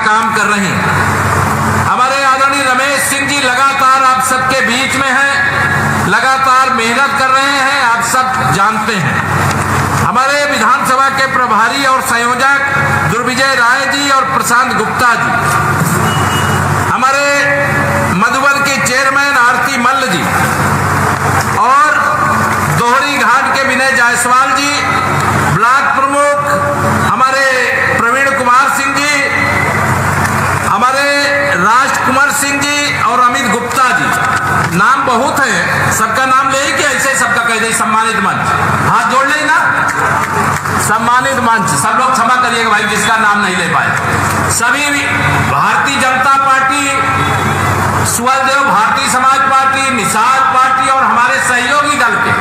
काम कर रही हैं। हमारे आदरणीय रमेश सिंह जी लगातार आप सबके बीच में हैं, लगातार मेहनत कर रहे हैं, आप सब जानते हैं। हमारे विधानसभा के प्रभारी और संयोजक दुर्विजय राय जी और प्रशांत गुप्ता जी, हमारे मधुबन के चेयरमैन आरती मल्ल जी और दोहरी घाट के विनय जायसवाल जी, ब्लॉक प्रमुख हमारे प्रवीण कुमार सिंह जी, हमारे राजकुमार सिंह जी और अमित गुप्ता जी। नाम बहुत है, सबका नाम ले कि ऐसे सबका कह दे। सम्मानित मंच, हाथ जोड़ ले ना, सम्मानित मंच, सब लोग क्षमा करिएगा भाई जिसका नाम नहीं ले पाए। सभी Bharatiya Janata party, सुवलदेव Bharatiya Samaj party, Nishad party और हमारे सहयोगी दल के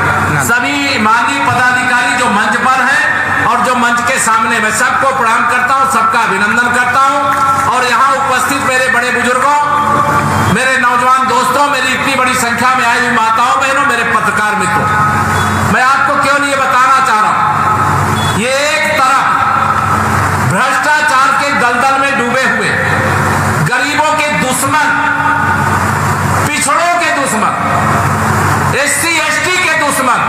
सभी माननीय पदाधिकारी जो मंच पर हैं और जो मंच के सामने, मैं सबको प्रणाम करता हूं, सबका अभिनंदन करता हूं। और यहाँ उपस्थित मेरे बड़े बुजुर्गों, मेरे नौजवान दोस्तों, मेरी इतनी बड़ी संख्या में आई हुई माताओं बहनों, मेरे पत्रकार मित्रों, मैं आपको केवल ये बताना चाह रहा हूं, ये एक तरफ भ्रष्टाचार के दलदल में डूबे हुए गरीबों के दुश्मन, पिछड़ों के दुश्मन, SC ST के दुश्मन,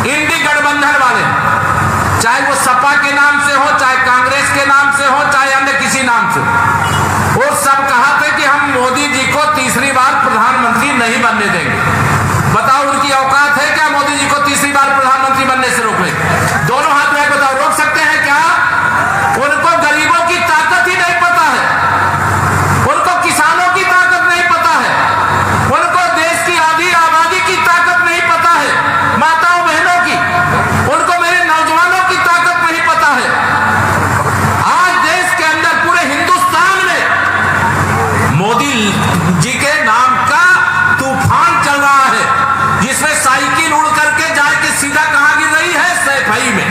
इंडी गठबंधन वाले, चाहे वो सपा के नाम से हो, चाहे कांग्रेस के नाम से हो, चाहे अन्य किसी नाम से, वो सब कहा थे कि हम मोदी जी को तीसरी बार प्रधानमंत्री नहीं बनने देंगे। बताओ उनकी औकात है क्या मोदी जी को तीसरी बार प्रधानमंत्री बनने से रोकने? दोनों हाथ में बताओ, रोक सकते हैं क्या? उनको गरीबों की ताकत ही नहीं पता है, उनको किसानों की ताकत नहीं पता है, उनको देश की आधी आबादी की ताकत नहीं पता है, माताओं बहनों की, उनको मेरे नौजवानों की ताकत नहीं पता है। आज देश के अंदर पूरे हिंदुस्तान में मोदी जी के नाम का तूफान चल रहा है, जिसमें साइकिल उड़ करके जाके सीधा कहां गिर रही है? सैफई में।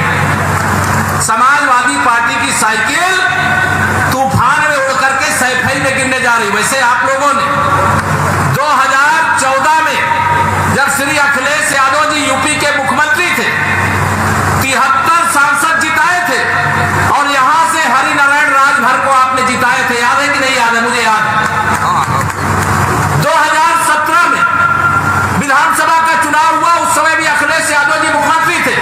समाजवादी पार्टी की साइकिल तूफान में उड़ करके सैफई में गिरने जा रही। वैसे आप लोगों ने 2014 में जब श्री अखिलेश यादव जी यूपी के मुख्यमंत्री थे, 73 सांसद जिताए थे और यहां से हरिनारायण राजभर को आपने जिताए थे। याद है कि नहीं याद है? मुझे याद है। 2017 में विधानसभा का चुनाव हुआ, उस समय भी अखिलेश यादव जी मुख्यमंत्री थे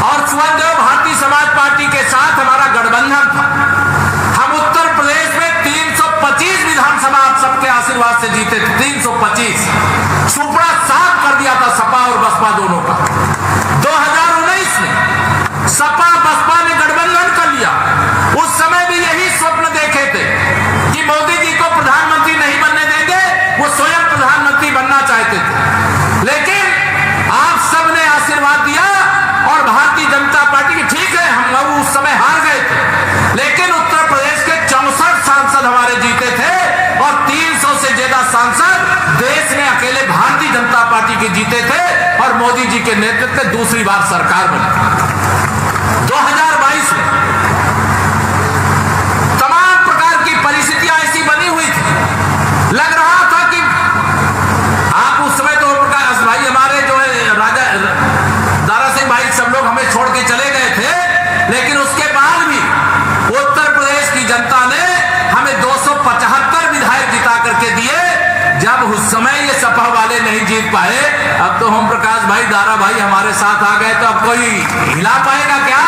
और सुवलदेव भारतीय समाज पार्टी के साथ हमारा गठबंधन था। हम उत्तर प्रदेश में 325 विधानसभा आप सबके आशीर्वाद से जीते थे। 325 सुपड़ा साफ कर दिया था सपा और बसपा दोनों का। 2019 में सपा बसपा ने गठबंधन कर लिया। उस समय भी यही स्वप्न देखे थे कि मोदी जी को प्रधानमंत्री नहीं बनने देंगे, वो स्वयं प्रधानमंत्री बनना चाहते थे। लेकिन आप सबने आशीर्वाद दिया और भारतीय जनता पार्टी की, ठीक है हम लोग उस समय हार गए थे, लेकिन उत्तर प्रदेश के 64 सांसद हमारे जीते थे और 300 से ज्यादा सांसद देश में अकेले भारतीय जनता पार्टी के जीते थे और मोदी जी के नेतृत्व में दूसरी बार सरकार बनी। 2022 में तमाम प्रकार की परिस्थितियां ऐसी बनी हुई थी, लग रहा था कि आप उस समय तो प्रकाश भाई हमारे जो है राजा दारा सिंह भाई सब लोग हमें छोड़ के चले गए थे, लेकिन उसके बाद भी उत्तर प्रदेश की जनता ने हमें 275 विधायक जिता करके दिए। जब उस समय ये सपा वाले नहीं जीत पाए, अब तो हम प्रकाश भाई दारा भाई हमारे साथ आ गए, तो अब कोई हिला पाएगा क्या?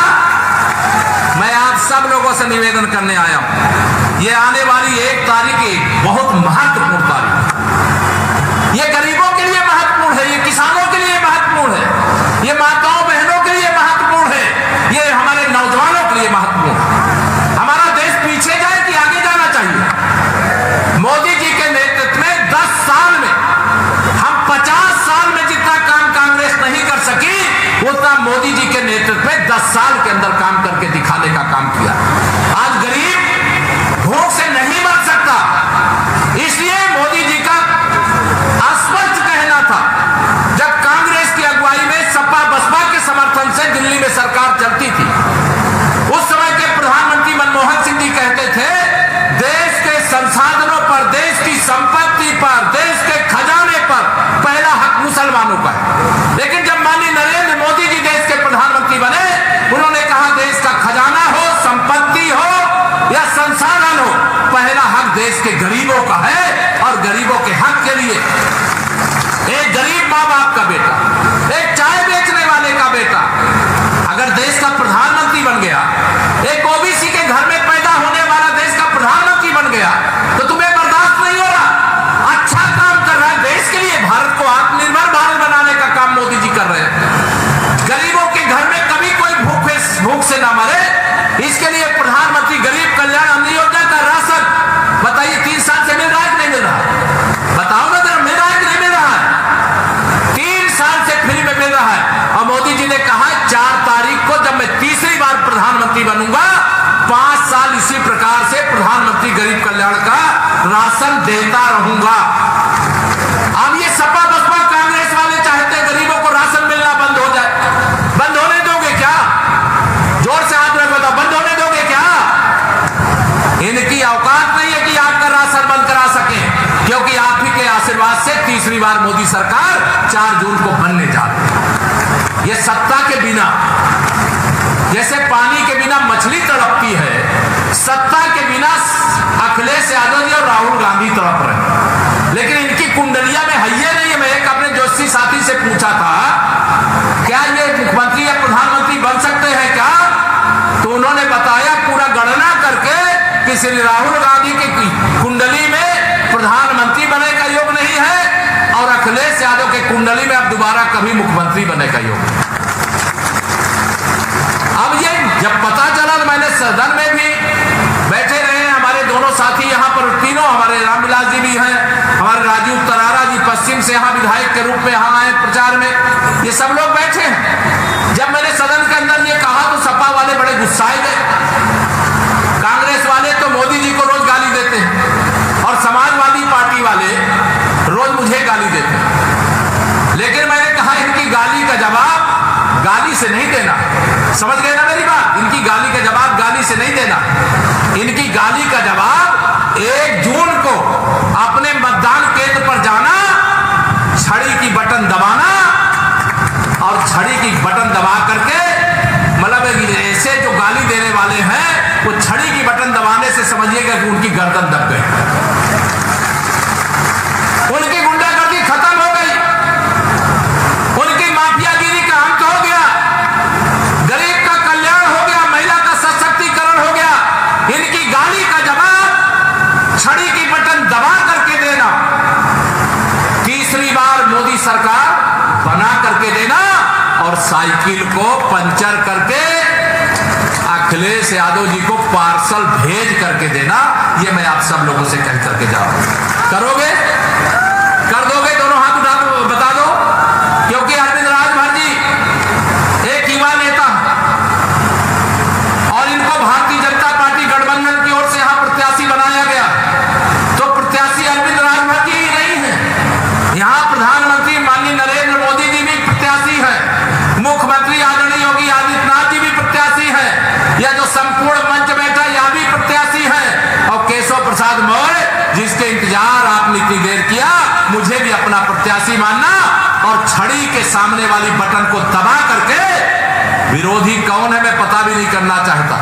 मैं आप सब लोगों से निवेदन करने आया हूं, ये आने वाली 1 तारीख एक बहुत महत्वपूर्ण तारीख, ये गरीबों के लिए महत्वपूर्ण है, ये किसानों के लिए महत्वपूर्ण है, ये माताओं बहनों के लिए महत्वपूर्ण है, ये हमारे नौजवानों के लिए महत्वपूर्ण है। हमारा देश पीछे जाए कि आगे जाना चाहिए? मोदी जी के नेतृत्व में 10 साल में हम 50 साल में जितना काम कांग्रेस नहीं कर सकी, उतना मोदी जी के नेतृत्व में 10 साल के अंदर काम करके दिखाने का काम किया। आज गरीब भूख से नहीं मर सकता, इसलिए देश के गरीबों का है और गरीबों के हक के लिए। एक गरीब माँ बाप का बेटा, एक चाय बेचने वाले का बेटा अगर देश का प्रधानमंत्री बन गया, एक ओबीसी के घर में पैदा होने वाला देश का प्रधानमंत्री बन गया, तो तुम्हें बर्दाश्त नहीं हो रहा। अच्छा काम कर रहा है देश के लिए, भारत को आत्मनिर्भर भारत बनाने का काम मोदी जी कर रहे हैं। गरीबों के घर में कभी कोई भूख से ना मरे, इसके लिए प्रधानमंत्री गरीब कल्याण अन्न योजना का राशन बताइए 3 साल से मिल रहा है कि नहीं मिल रहा? बताओ ना जरा, मिल रहा है कि नहीं मिल रहा है? 3 साल से फ्री में मिल रहा है। और मोदी जी ने कहा 4 तारीख को जब मैं तीसरी बार प्रधानमंत्री बनूंगा, 5 साल इसी प्रकार से प्रधानमंत्री गरीब कल्याण का राशन देता रहूंगा। अब ये सपा बसपा कांग्रेस वाले चाहते हैं गरीबों को राशन मिलना बंद हो जाए। बंद होने दोगे क्या? जोर से हाथ रखो, बंद होने दोगे क्या? इनकी औकात नहीं है कि आपका राशन बंद करा सके, क्योंकि आप ही के आशीर्वाद से तीसरी बार मोदी सरकार 4 जून को बनने जा रही है। ये सत्ता के बिना, जैसे पानी के बिना मछली तड़पती है, सत्ता के बिना अखिलेश यादव जी और राहुल गांधी तड़प रहे। लेकिन इनकी कुंडलिया में हइये नहीं है। मैं एक अपने जोशी साथी से पूछा था, क्या ये मुख्यमंत्री या प्रधानमंत्री बन सकते हैं क्या? तो उन्होंने बताया पूरा गणना करके कि श्री राहुल गांधी की कुंडली में प्रधानमंत्री बने का योग नहीं है और अखिलेश यादव के कुंडली में अब दोबारा कभी मुख्यमंत्री बने का योग। अब ये जब पता चला तो मैंने सदन में भी बैठे रहे, हमारे दोनों साथी यहाँ पर तीनों, हमारे रामविलास जी भी हैं, हमारे राजीव तरारा जी पश्चिम से यहाँ विधायक के रूप में यहाँ आए प्रचार में, ये सब लोग बैठे हैं। जब मैंने सदन के अंदर ये कहा तो सपा वाले बड़े गुस्साए गए। कांग्रेस वाले तो मोदी जी को रोज गाली देते हैं और समाजवादी पार्टी वाले रोज मुझे गाली देते हैं। लेकिन मैंने कहा इनकी गाली का जवाब गाली से नहीं देना। समझ गए ना मेरी बात? इनकी गाली का जवाब गाली से नहीं देना। इनकी गाली का जवाब 1 जून को अपने मतदान केंद्र पर जाना, छड़ी की बटन दबाना और छड़ी की बटन दबा करके, मतलब ऐसे जो गाली देने वाले हैं वो छड़ी की बटन दबाने से समझिएगा कि उनकी गर्दन दब गई, उनकी गुंडागर्दी खत्म हो गई, उनकी माफियागिरी का अंत हो गया, गरीब का कल्याण हो गया, महिला का सशक्तिकरण हो गया। इनकी गाली का जवाब छड़ी की बटन दबा करके देना, तीसरी बार मोदी सरकार बना करके देना और साइकिल को पंचर करके अखिलेश यादव जी को पार्सल भेज करके देना। ये मैं आप सब लोगों से कह करके जा रहा हूं। करोगे? कर दोगे? दोनों हाथ उठा दो, बता दो। क्योंकि अरविंद राजभर जी एक युवा नेता और इनको भारतीय जनता पार्टी गठबंधन की ओर से यहां प्रत्याशी बनाया गया, तो प्रत्याशी अरविंद राजभर जी नहीं है, यहां प्रधानमंत्री माननीय नरेंद्र मोदी जी भी प्रत्याशी है, मुख्यमंत्री आदरणीय योगी आदित्यनाथ जी भी प्रत्याशी है, या जो संपूर्ण मंच बैठा यह भी प्रत्याशी है, और केशव प्रसाद मौर्य जिसके इंतजार आपने इतनी देर किया, मुझे भी अपना प्रत्याशी मानना और छड़ी के सामने वाली बटन को दबा करके, विरोधी कौन है मैं पता भी नहीं करना चाहता,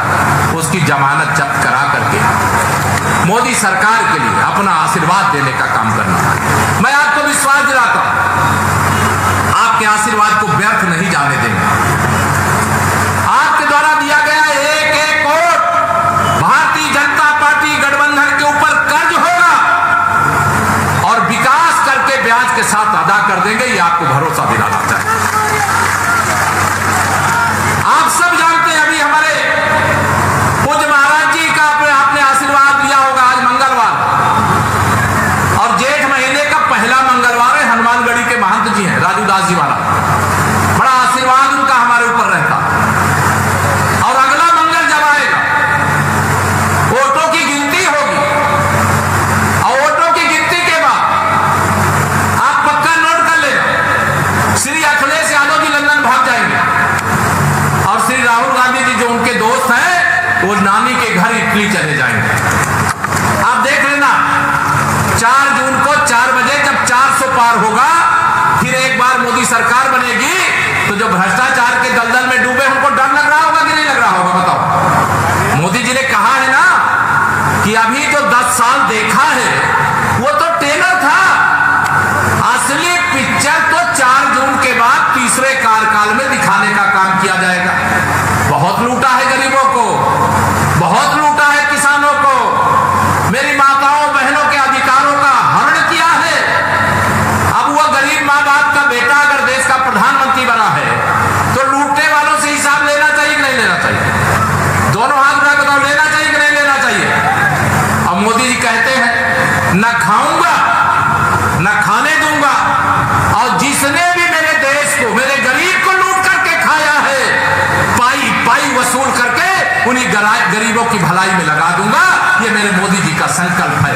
उसकी जमानत जब्त करा करके मोदी सरकार के लिए अपना आशीर्वाद देने का काम करना। मैं आपको विश्वास दिलाता हूं, आपके आशीर्वाद को व्यर्थ नहीं जाने देंगे। आपके द्वारा दिया गया 1-1 वोट भारतीय जनता पार्टी गठबंधन के ऊपर कर्ज होगा और विकास करके ब्याज के साथ अदा कर देंगे, ये आपको भरोसा दिलाना चाहिए। आप सब जानते हैं, अभी हमारे पूज्य महाराज जी का आपने आशीर्वाद लिया होगा। आज मंगलवार और जेठ महीने का पहला मंगलवार है। हनुमानगढ़ी के महंत जी हैं राजू दास जी महाराज, बड़ा आशीर्वाद उनका हमारे ऊपर रहता। और अगला मंगल जब आएगा, वोटों की गिनती होगी और वोटों की गिनती के बाद आप पक्का नोट कर लेना, श्री अखिलेश यादव जी लंदन भाग जाएंगे और श्री राहुल गांधी जी जो उनके दोस्त हैं वो नानी के घर इटली चले जाएंगे। आप देख लेना 4 जून को 4 बजे जब 400 पार होगा, फिर एक बार मोदी सरकार बनेगी, तो जो भ्रष्टाचार के दलदल में डूबे उनको डर लग रहा होगा कि नहीं लग रहा होगा? बताओ। मोदी जी ने कहा है ना कि अभी जो 10 साल देखा है वो तो ट्रेलर था। असली पिक्चर तो 4 जून के बाद तीसरे कार्यकाल में दिखाने का काम किया जाएगा। बहुत लूटा है गरीबों को, बहुत लूटा है किसानों को, मेरी माताओं बहनों के अधिकारों का हरण किया है। अब वह गरीब माँ बाप का बेटा अगर देश का प्रधानमंत्री बना है तो लूटने वालों से हिसाब लेना चाहिए कि नहीं लेना चाहिए? दोनों हाथ उठा के बताओ, लेना चाहिए कि नहीं लेना चाहिए? अब मोदी जी कहते हैं न खाऊंगा न खाने दूंगा, और जिसने भी मेरे देश को, मेरे गरीब को लूट करके खाया है, पाई पाई वसूल करके उन्हीं गरीबों की भलाई में लगा दूंगा। ये मेरे मोदी जी का संकल्प है,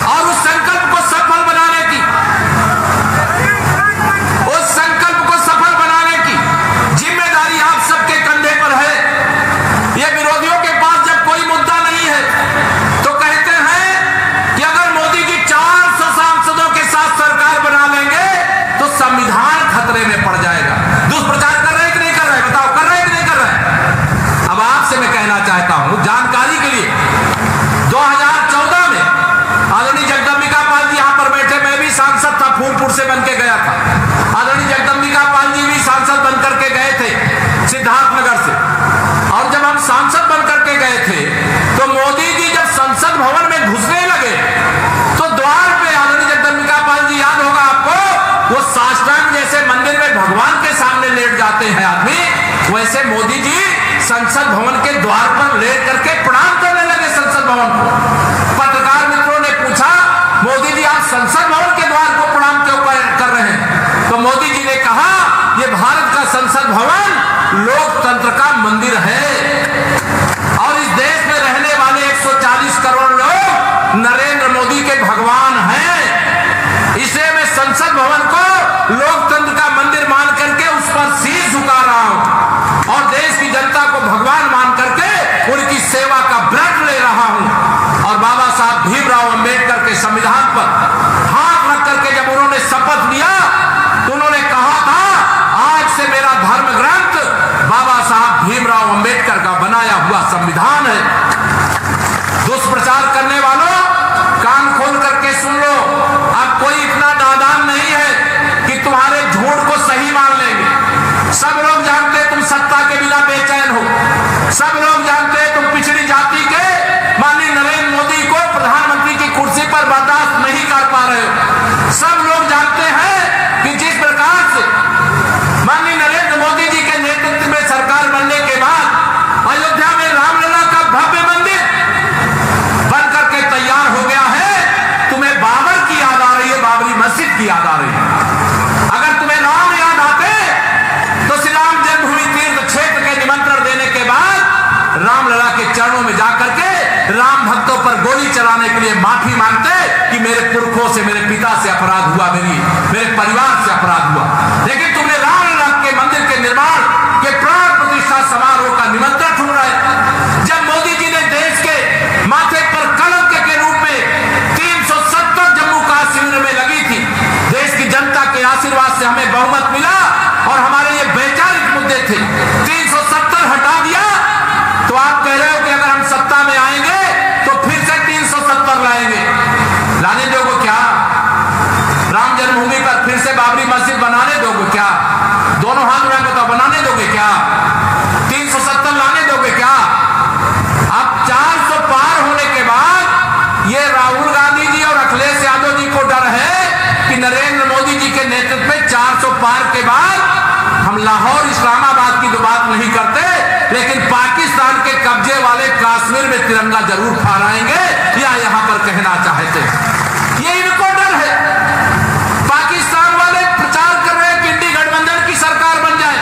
और उस संकल्प को सफल बनाने की, उस संकल्प को सफल बनाने की जिम्मेदारी आप सबके कंधे पर है। ये विरोधियों के पास जब कोई मुद्दा नहीं है तो कहते हैं कि अगर मोदी जी 400 सांसदों के साथ सरकार बना लेंगे तो संविधान खतरे में पड़ जाएगा। दुष्प्रचार कर रहे हैं कि नहीं कर रहे? बताओ, कर रहे हैं कि नहीं कर रहे? अब आपसे मैं कहना चाहता हूं जानकारी के लिए, 2014 में आदरणीय जगदम्बिका पाल जी यहां पर बैठे, मैं भी सांसद था, फूलपुर से बन के गया था। आदरणीय जगदम्बिका पाल जी भी सांसद बन करके गए थे सिद्धार्थनगर से, और जब हम सांसद बन करके गए थे तो मोदी जी जब संसद भवन में घुसने लगे तो द्वार पे, आदरणीय जगदम्बिका पाल जी याद होगा आपको, वो साष्टांग जैसे मंदिर में भगवान के सामने लेट जाते हैं आदमी, वैसे मोदी जी संसद भवन के द्वार पर लेट करके प्रणाम करने लगे संसद भवन को। पत्रकार मित्रों ने पूछा, मोदी जी आप संसद भवन के द्वार को प्रणाम क्यों कर रहे हैं? तो मोदी जी ने कहा, ये भारत का संसद भवन लोकतंत्र का मंदिर है, और इस देश में रहने वाले 140 करोड़ लोग नरेंद्र मोदी के भगवान हैं। इसलिए मैं संसद भवन को लोकतंत्र का मंदिर मान करके उस पर शीश झुका रहा हूं, और देश की जनता को भगवान मान करके उनकी सेवा का व्रत ले रहा हूं। और बाबा साहब भीमराव अंबेडकर के संविधान पर हाथ रख करके जब उन्होंने शपथ लिया तो उन्होंने कहा था, आज से मेरा धर्म ग्रंथ बाबा साहब भीमराव अंबेडकर का बनाया हुआ संविधान है। दुष्प्रचार करने वालों, कान खोल करके सुन लो, अब कोई इतना नादान नहीं है कि तुम्हारे झूठ को सही मान लेंगे। सब लोग जानते हैं तुम सत्ता के बिना बेचैन हो, सब लोग जानते हैं तुम पिछड़ी जाति के माननीय नरेंद्र मोदी को प्रधानमंत्री की कुर्सी पर बर्दाश्त नहीं कर पा रहे हो। सब लोग जानते हैं कि जिस प्रकार से माननीय नरेंद्र मोदी जी के नेतृत्व में सरकार बनने के बाद अयोध्या में रामलला का भव्य मंदिर बन करके तैयार हो गया है, तुम्हें बाबर की याद आ रही है, बाबरी मस्जिद की याद आ रही है। अगर तुम्हें राम याद आते तो श्री राम जन्मभूमि तीर्थ क्षेत्र के निमंत्रण देने के बाद रामलला के चरणों में जाकर के राम भक्तों पर गोली चलाने के लिए माफी मांगते कि मेरे पुरखों से, मेरे पिता से अपराध हुआ, मेरे परिवार से अपराध हुआ। लेकिन तुमने रामलला के मंदिर के निर्माण के प्राण प्रतिष्ठा समारोह का निमंत्रण सुन रहे। जब मोदी जी ने देश के माथे पर कलंक के रूप में 370 जम्मू कश्मीर में लगी थी, देश की जनता के आशीर्वाद से हमें बहुमत मिला और हमारे ये वैचारिक मुद्दे थे, 370 हटा दिया, तो आप कह रहे हो कि अगर हम सत्ता में आएंगे तो फिर से 370 लाएंगे। लाने दोगे क्या? राम जन्मभूमि पर फिर से बाबरी मस्जिद बनाने दोगे क्या? दोनों हाथ उठा बताओ, बनाने दोगे क्या? 370 लाने दोगे क्या? अब 400 पार होने के बाद ये राहुल गांधी जी और अखिलेश यादव जी को डर है कि नरेंद्र मोदी जी के नेतृत्व में 400 पार के बाद हम लाहौर इस्लामाबाद की तो बात नहीं करते, लेकिन पाकिस्तान के कब्जे वाले कश्मीर में तिरंगा जरूर फहराएंगे, या यहां पर कहना चाहते हैं। ये इनको डर है। पाकिस्तान वाले प्रचार कर रहे हैं कि इंडी गठबंधन की सरकार बन जाए,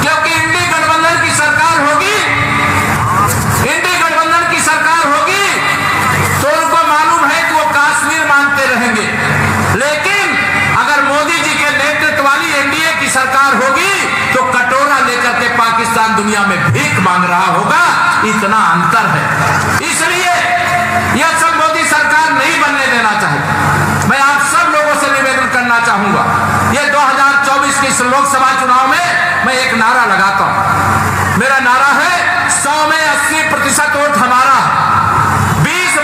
क्योंकि इंडी गठबंधन की सरकार होगी, इंडी गठबंधन की सरकार होगी तो उनको मालूम है कि वो कश्मीर मानते रहेंगे। लेकिन अगर मोदी जी के नेतृत्व वाली एनडीए की सरकार होगी तो कटोरा लेकर के पाकिस्तान दुनिया में भीख मांग रहा होगा। इतना अंतर है, इसलिए यह सब मोदी सरकार नहीं बनने देना चाहिए। मैं आप सब लोगों से निवेदन करना चाहूंगा, ये 2024 के लोकसभा चुनाव में मैं एक नारा लगाता हूं। मेरा नारा है 100 में 80% वोट हमारा, 20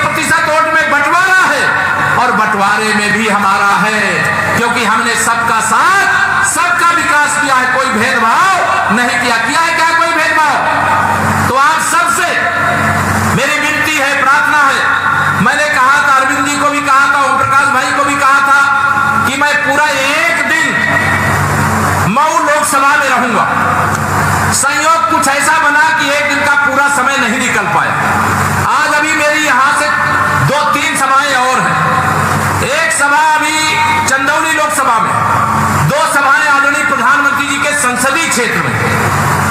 क्षेत्र में।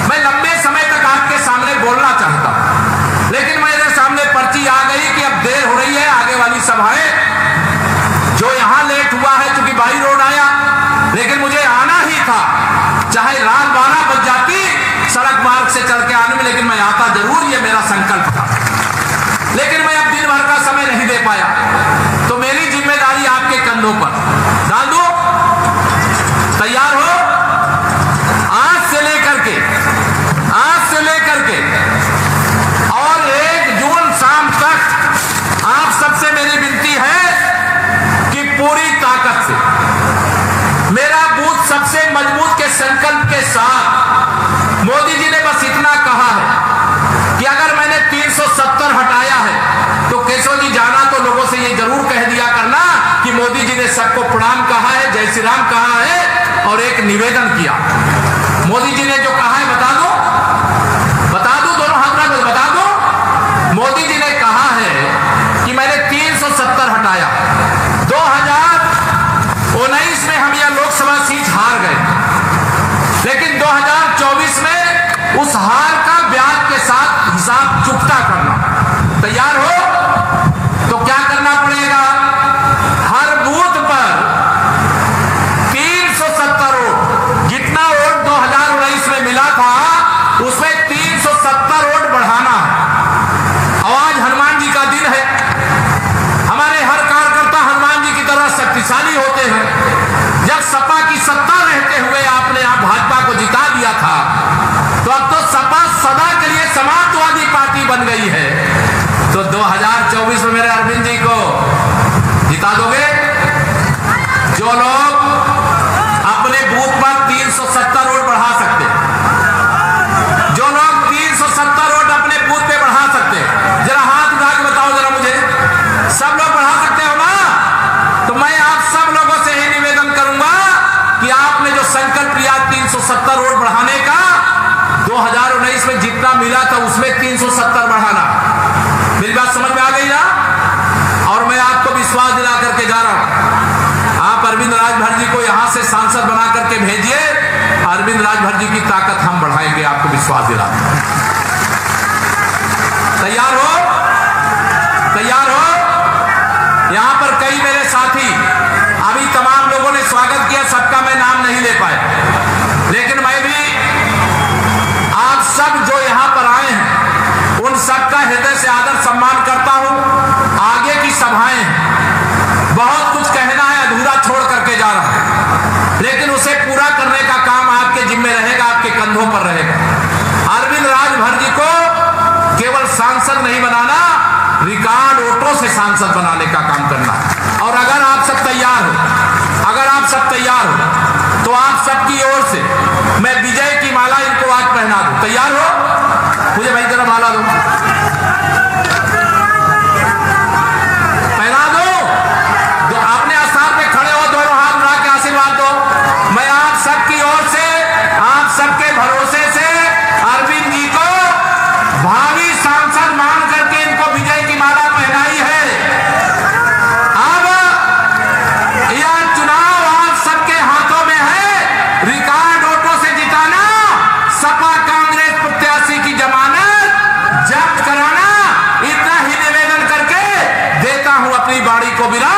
मैं लंबे समय तक आपके सामने बोलना चाहता हूं, लेकिन मेरे सामने पर्ची आ गई कि अब देर हो रही है, आगे वाली सभाएं जो यहां लेट हुआ है क्योंकि बाई रोड आया, लेकिन मुझे आना ही था, चाहे रात 12 बज जाती सड़क मार्ग से चल के आने में, लेकिन मैं आता जरूर, ये मेरा संकल्प था। लेकिन मैं अब दिन भर का समय नहीं दे पाया, तो मेरी जिम्मेदारी आपके कंधों पर डाल दो। तैयार हो? आज से लेकर के और 1 जून शाम तक आप सबसे मेरी विनती है कि पूरी ताकत से मेरा बूथ सबसे मजबूत के संकल्प के साथ, मोदी जी ने बस इतना कहा है कि अगर मैंने 370 हटाया है तो केशव जी जाना तो लोगों से ये जरूर कह दिया करना कि मोदी जी ने सबको प्रणाम कहा है, जय श्री राम कहा है और एक निवेदन किया। मोदी जी ने जो कहा है बता दो, दोनों हाथ में बता दो। मोदी जी ने कहा है कि मैंने 370 हटाया, 2019 में हम यह लोकसभा सीट हार गए, लेकिन 2024 में उस हार का ब्याज के साथ हिसाब चुकता करना। तैयार हो? तो क्या करना पड़ेगा? हर बूथ पर 370 वोट, जितना वोट 2019 में मिला था उसमें 370 वोट बढ़ाना है। आज हनुमान जी का दिन है, हमारे हर कार्यकर्ता हनुमान जी की तरह शक्तिशाली होते हैं। जब सपा की सत्ता रहते हुए आपने यहां भाजपा को जिता दिया था, तो अब तो सपा सदा के लिए समाजवादी पार्टी बन गई है। तो 2024 में मेरे अरविंद जी को जिता दोगे? जो लोग अपने बूथ पर 370 वोट बढ़ा सकते, जो लोग 370 वोट अपने बूथ पे बढ़ा सकते, जरा हाथ उठा के बताओ जरा मुझे। सब लोग बढ़ा सकते हो ना? तो मैं आप सब लोगों से ही निवेदन करूंगा कि आपने जो संकल्प लिया 370 वोट बढ़ाने का, 2019 में जितना मिला था उसमें 370 बढ़ाना। मेरी बात समझ में आ गई ना? और मैं आपको विश्वास दिला करके जा रहा हूं, आप अरविंद राजभर जी को यहां से सांसद बना करके भेजिए, अरविंद राजभर जी की ताकत हम बढ़ाएंगे, आपको विश्वास दिला। तैयार हो? यहां पर कई मेरे साथी, अभी तमाम लोगों ने स्वागत किया, सबका मैं नाम नहीं ले पाया, लेकिन मैं भी आप सब जो यहां पर आए हैं उन सबका हृदय से आदर सम्मान करता हूं। आगे की सभाएं हैं, बहुत कुछ कहना है, अधूरा छोड़ करके जा रहा है, लेकिन उसे पूरा करने का काम आपके जिम्मे रहेगा, आपके कंधों पर रहेगा। अरविंद राजभर जी को केवल सांसद नहीं बनाना, रिकॉर्ड वोटों से सांसद बनाने का काम करना है। और अगर आप सब तैयार हो तो आप सबकी ओर से मैं विजय की माला इनको आज पहना दूं। तैयार हो? मुझे भाई जरा माला दो, पहना दो। अपने स्थान पे खड़े हो, दोनों हाथ उठा के आशीर्वाद दो। मैं आप सबकी ओर से, आप सबके भरोसे से अरविंद जी को भावी सांसद मान करके इनको विजय की माला पहनाई है। अब यह चुनाव आप सबके हाथों में है, रिकॉर्ड वोटों से जिताना, सपा कांग्रेस प्रत्याशी की जमानत जब्त कराना। इतना ही निवेदन करके देता हूं अपनी बाड़ी को विराम।